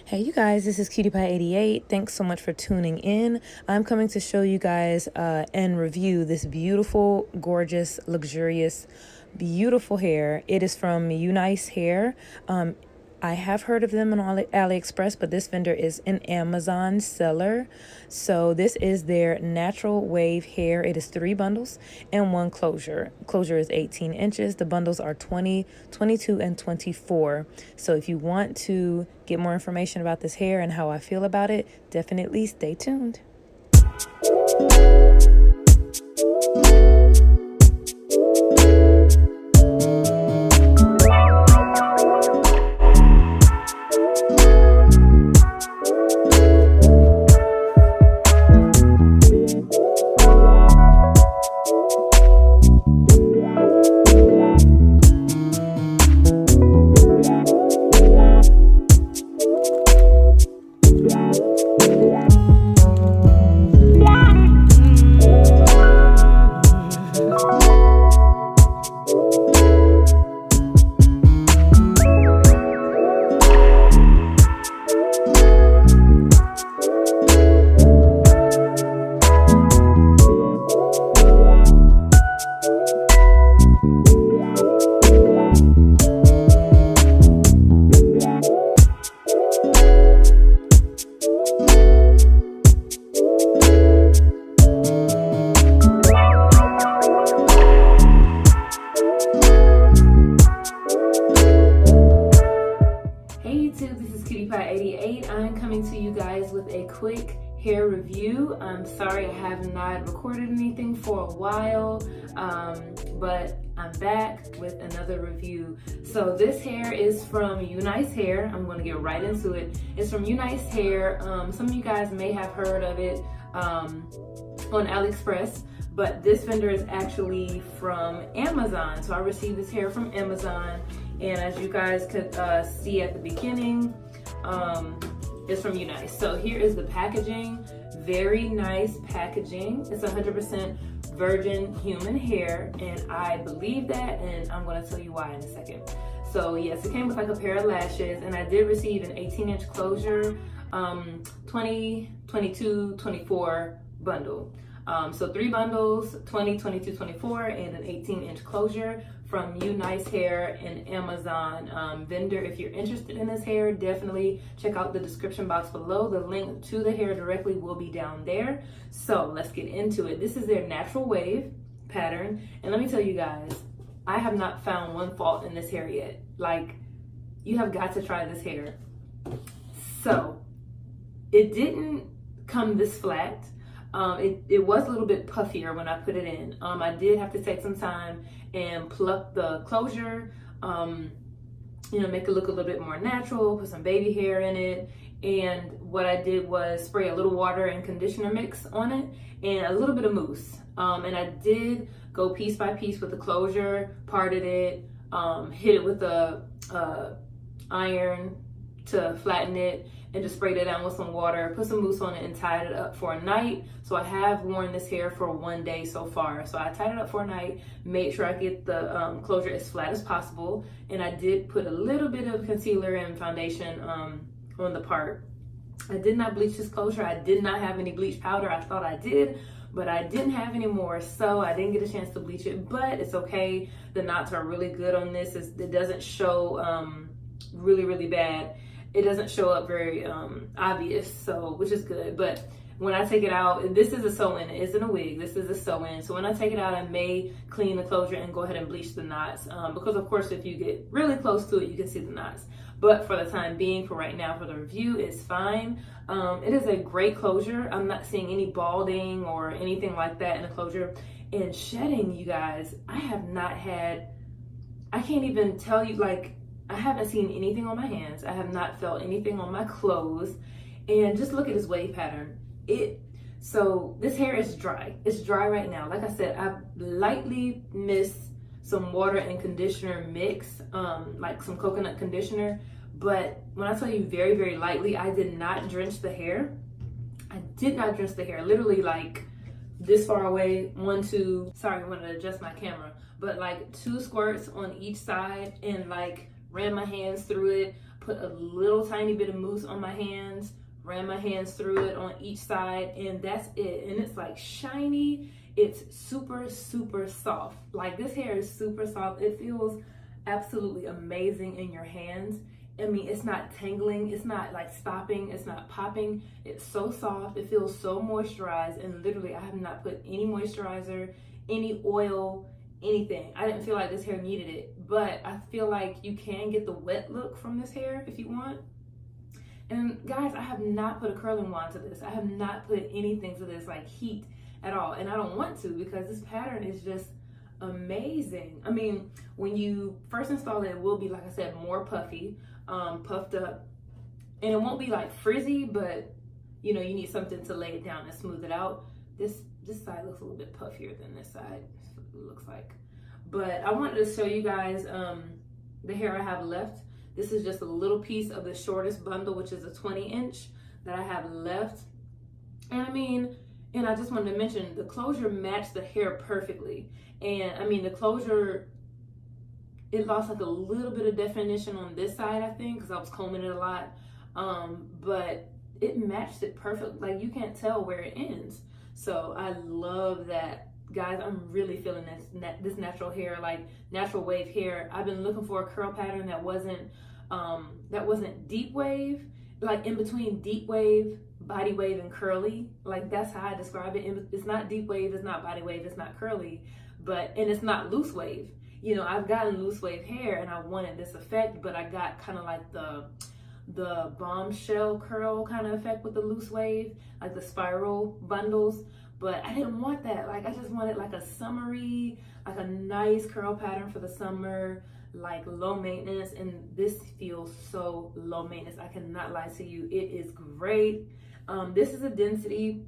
Hey you guys, this is CutiePie88. Thanks so much for tuning in. I'm coming to show you guys and review this beautiful, gorgeous, luxurious, beautiful hair. It is from UNice Hair. I have heard of them on AliExpress, but this vendor is an Amazon seller. So this is their natural wave hair. It is 3 bundles and 1 closure. Closure is 18 inches. The bundles are 20, 22, and 24. So if you want to get more information about this hair and how I feel about it, definitely stay tuned. I'm coming to you guys with a quick hair review. I'm sorry I have not recorded anything for a while, but I'm back with another review. So this hair is from UNice Hair. I'm going to get right into it. It's from UNice Hair. Some of you guys may have heard of it on AliExpress, but this vendor is actually from Amazon. So I received this hair from Amazon, and as you guys could see at the beginning, it's from UNice. So here is the packaging. Very nice packaging. It's 100% virgin human hair, and I believe that, and I'm going to tell you why in a second. So yes, it came with like a pair of lashes, and I did receive an 18-inch closure, 20, 22, 24 bundle. So 3 bundles, 20, 22, 24, and an 18-inch closure from UNice Hair and Amazon vendor. If you're interested in this hair, definitely check out the description box below. The link to the hair directly will be down there. So let's get into it. This is their natural wave pattern. And let me tell you guys, I have not found one fault in this hair yet. Like, you have got to try this hair. So it didn't come this flat. It was a little bit puffier when I put it in. I did have to take some time and pluck the closure, make it look a little bit more natural, put some baby hair in it. And what I did was spray a little water and conditioner mix on it and a little bit of mousse. And I did go piece by piece with the closure, parted it, hit it with a iron to flatten it, and just sprayed it down with some water, put some mousse on it, and tied it up for a night. So I have worn this hair for 1 day so far. So I tied it up for a night, made sure I get the closure as flat as possible, and I did put a little bit of concealer and foundation on the part. I did not bleach this closure. I did not have any bleach powder. I thought I did, but I didn't have any more, so I didn't get a chance to bleach it, but it's okay. The knots are really good on this. It doesn't show really, really bad. It doesn't show up very obvious, so which is good. But when I take it out, and this is a sew-in, it isn't a wig, this is a sew-in. So when I take it out, I may clean the closure and go ahead and bleach the knots, because of course if you get really close to it, you can see the knots. But for the time being, for right now, for the review, it's fine. It is a great closure. I'm not seeing any balding or anything like that in the closure. And shedding, you guys, I have not had, I can't even tell you, like, I haven't seen anything on my hands. I have not felt anything on my clothes. And just look at this wave pattern. So this hair is dry. It's dry right now. Like I said, I've lightly missed some water and conditioner mix, like some coconut conditioner. But when I tell you very, very lightly, I did not drench the hair. I did not drench the hair. Literally like this far away, 1, 2, sorry, I wanted to adjust my camera, but like 2 squirts on each side, and like ran my hands through it, put a little tiny bit of mousse on my hands, ran my hands through it on each side, and that's it. And it's like shiny. It's super, super soft. Like, this hair is super soft. It feels absolutely amazing in your hands. I mean, it's not tangling, it's not like stopping, it's not popping. It's so soft, it feels so moisturized, and literally I have not put any moisturizer, any oil, anything. I didn't feel like this hair needed it, but I feel like you can get the wet look from this hair if you want. And guys, I have not put a curling wand to this. I have not put anything to this, like heat at all, and I don't want to, because this pattern is just amazing. I mean, when you first install it, it will be, like I said, more puffy, puffed up, and it won't be like frizzy, but you know, you need something to lay it down and smooth it out. This side looks a little bit puffier than this side, it looks like. But I wanted to show you guys the hair I have left. This is just a little piece of the shortest bundle, which is a 20-inch that I have left. And I mean, and I just wanted to mention, the closure matched the hair perfectly. And I mean, the closure, it lost like a little bit of definition on this side, I think, because I was combing it a lot. But it matched it perfect. Like, you can't tell where it ends. So I love that. Guys, I'm really feeling this natural hair, like natural wave hair. I've been looking for a curl pattern that wasn't deep wave, like in between deep wave, body wave, and curly. Like, that's how I describe it. It's not deep wave, it's not body wave, it's not curly, and it's not loose wave. You know, I've gotten loose wave hair and I wanted this effect, but I got kind of like the bombshell curl kind of effect with the loose wave, like the spiral bundles. But I didn't want that. Like, I just wanted like a summery, like a nice curl pattern for the summer, like low maintenance. And this feels so low maintenance. I cannot lie to you. It is great. This is a density.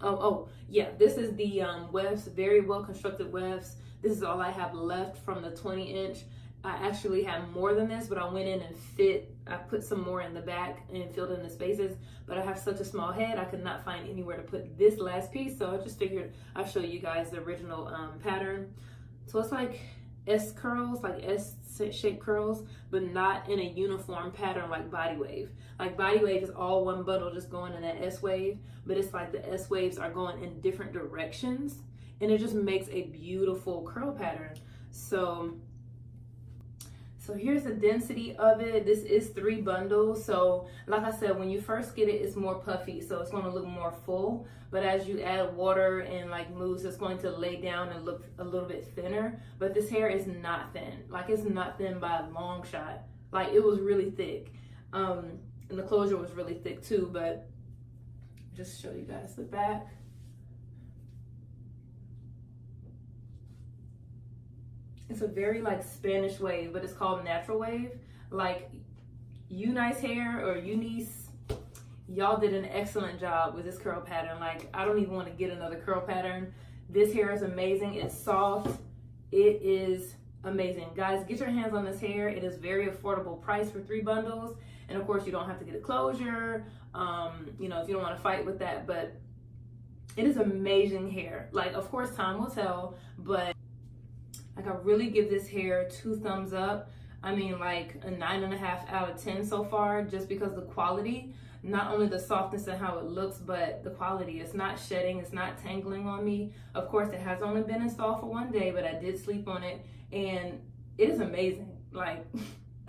This is the wefts, very well constructed wefts. This is all I have left from the 20-inch. I actually have more than this, but I went in and I put some more in the back and filled in the spaces, but I have such a small head, I could not find anywhere to put this last piece, so I just figured I'll show you guys the original pattern. So it's like S curls, like S-shaped curls, but not in a uniform pattern like body wave. Like, body wave is all one bundle just going in that S wave, but it's like the S waves are going in different directions, and it just makes a beautiful curl pattern. So here's the density of it. This is 3 bundles. So like I said, when you first get it, it's more puffy. So it's going to look more full. But as you add water and like mousse, it's going to lay down and look a little bit thinner. But this hair is not thin. Like, it's not thin by a long shot. Like, it was really thick. And the closure was really thick too. But just show you guys the back. It's a very like Spanish wave, but it's called natural wave. Like, UNice hair or UNice, y'all did an excellent job with this curl pattern. Like, I don't even want to get another curl pattern. This hair is amazing. It's soft. It is amazing. Guys, get your hands on this hair. It is very affordable price for 3 bundles. And of course, you don't have to get a closure, you know, if you don't want to fight with that, but it is amazing hair. Like, of course, time will tell, but like, I really give this hair 2 thumbs up. I mean, like a 9.5 out of 10 so far, just because the quality, not only the softness and how it looks, but the quality. It's not shedding, it's not tangling on me. Of course, it has only been installed for 1 day, but I did sleep on it, and it is amazing. Like,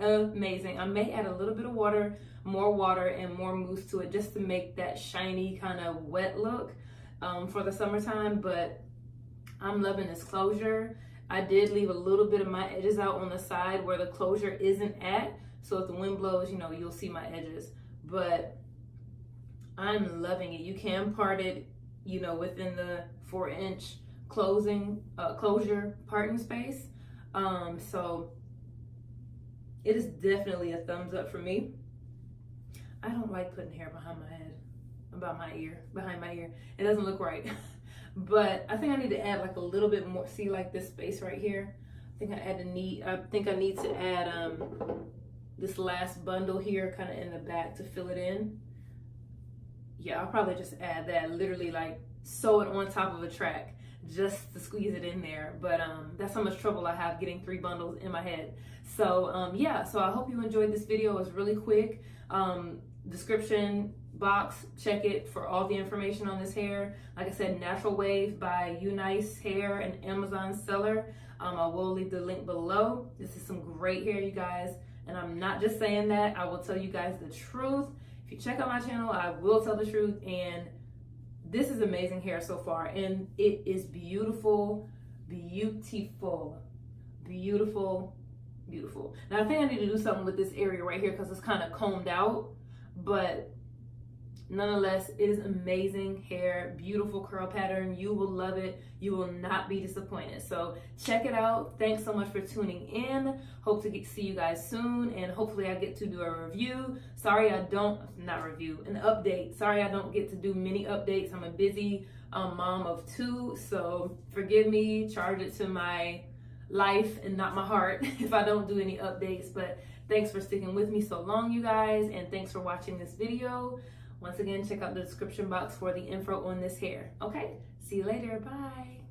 amazing. I may add a little bit of water, more water, and more mousse to it just to make that shiny kind of wet look for the summertime, but I'm loving this closure. I did leave a little bit of my edges out on the side where the closure isn't at. So if the wind blows, you know, you'll see my edges. But I'm loving it. You can part it, you know, within the 4-inch closure parting space. So it is definitely a thumbs up for me. I don't like putting hair behind my head, behind my ear. It doesn't look right. But I think I need to add like a little bit more. See, like this space right here. I think I need to add this last bundle here, kind of in the back, to fill it in. Yeah, I'll probably just add that. Literally, like, sew it on top of a track. just to squeeze it in there. But that's how much trouble I have getting 3 bundles in my head. So yeah, so I hope you enjoyed this video. It's really quick. Description box, check it for all the information on this hair. Like I said, Natural Wave by UNice Hair, an Amazon seller. I will leave the link below. This is some great hair, you guys, and I'm not just saying that. I will tell you guys the truth. If you check out my channel, I will tell the truth, and this is amazing hair so far, and it is beautiful, beautiful, beautiful, beautiful. Now I think I need to do something with this area right here because it's kind of combed out, but nonetheless, it is amazing hair, beautiful curl pattern. You will love it. You will not be disappointed. So check it out. Thanks so much for tuning in. Hope to see you guys soon, and hopefully I get to do a review. Sorry I don't, not review, an update. Sorry I don't get to do many updates. I'm a busy mom of 2, so forgive me. Charge it to my life and not my heart if I don't do any updates. But thanks for sticking with me so long, you guys, and thanks for watching this video. Once again, check out the description box for the info on this hair. Okay, see you later. Bye.